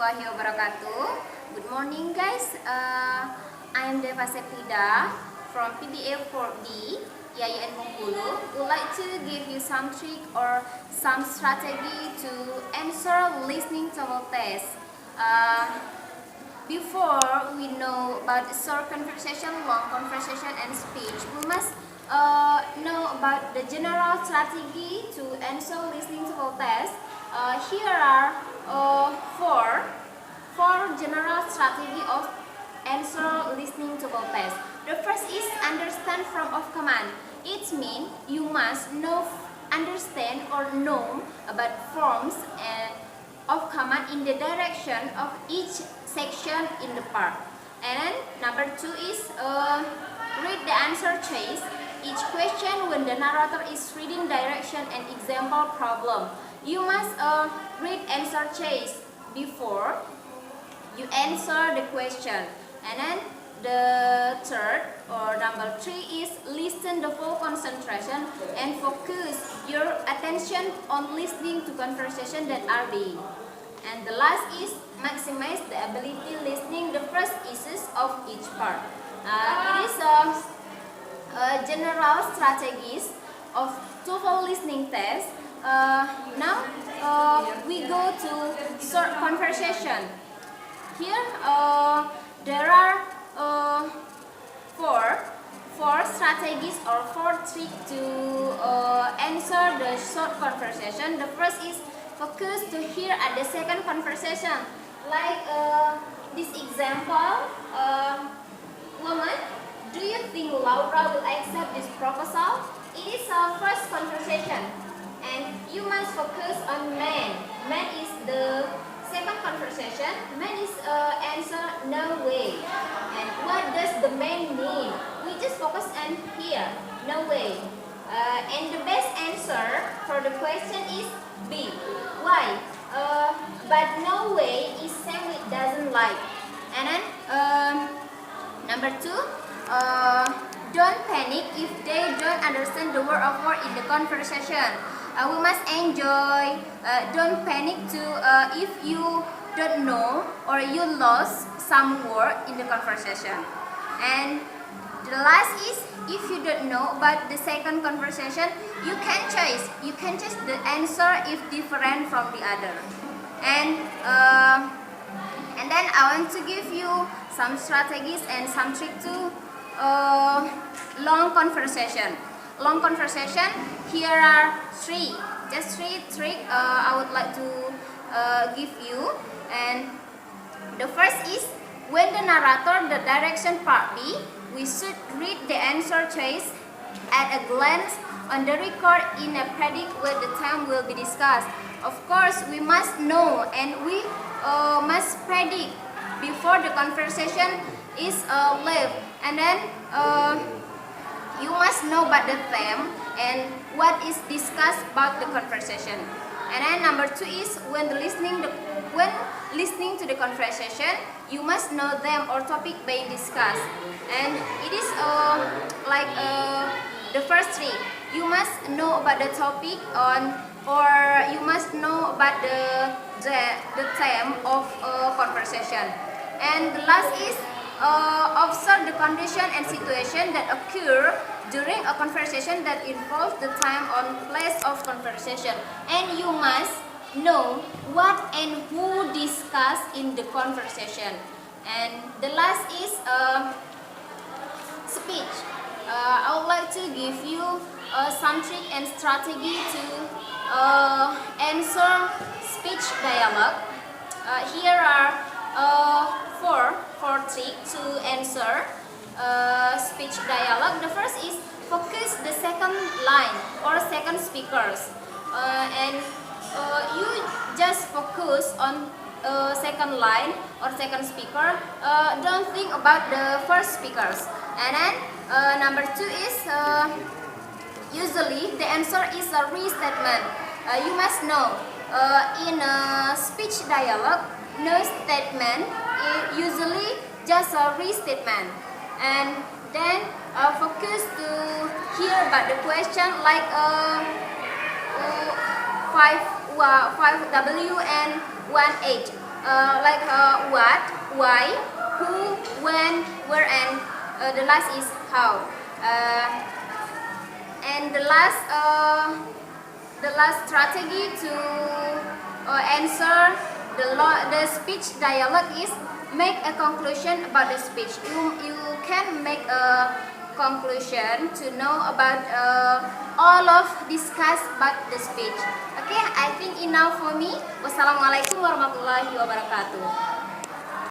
warahmatullahi wabarakatuh. Good morning guys, I am Deva Septida from PBA 4D, IAIN Bengkulu. Would like to give you some trick or some strategy to answer listening Tamil test. Before we know about short conversation, long conversation and speech, we must know about the general strategy to answer listening Tamil test. Here are four general strategy of answer listening Tamil test. The first is understand form of command. It means you must understand or know about forms of command in the direction of each section in the part. And then number two is read the answer choice. Each question when the narrator is reading direction and example problem. You must read answer choice before you answer the question. And then the third or number three is listen the full concentration and focus your attention on listening to conversation that are being. And the last is maximize the ability listening the first issues of each part. It is general strategies of TOEFL listening test. Now we go to short conversation. Here there are four strategies or four tricks to answer the short conversation. The first is focus to hear at the second conversation. Like this example, woman, do you think Laura will accept this proposal? It is our first conversation, and you must focus on man. Man is the second conversation. Man is answer no way. And what does the man mean? We just focus on here, no way. And the best answer for the question is B. Why? But no way is same with doesn't like. And then number two, don't panic if they don't understand the word of word in the conversation. We must enjoy. Don't panic too if you don't know or you lost some word in the conversation. And the last is if you don't know about the second conversation, you can choose. You can choose the answer if different from the other. And then I want to give you some strategies and some tricks to long conversation. Long conversation, here are just three tricks I would like to give you. And the first is when the narrator the direction part B, we should read the answer choice at a glance on the record in a predict where the time will be discussed. Of course, we must know and we must predict before the conversation is left. And then you must know about the theme and what is discussed about the conversation. And then number two is when listening to the conversation, you must know them or topic being discussed. And it is like the first three. You must know about the topic or you must know about the theme of conversation. And the last is observe the condition and situation that occur during a conversation that involves the time or place of conversation. And you must know what and who discuss in the conversation. And the last is speech. I would like to give you some trick and strategy to answer speech dialogue. Here are four tricks to answer speech dialogue. The first is focus the second line or second speakers, and you just focus on second line or second speaker. Don't think about the first speakers. And then number two is usually the answer is a restatement. You must know in a speech dialogue, no statement is usually just a restatement. And then focus to hear about the question like 5W and 1H. like what, why, who, when, where, and the last is how. And the last strategy to answer the speech dialogue is make a conclusion about the speech. You can make a conclusion to know about all of discuss about the speech. Okay, I think enough for me. Wassalamualaikum warahmatullahi wabarakatuh.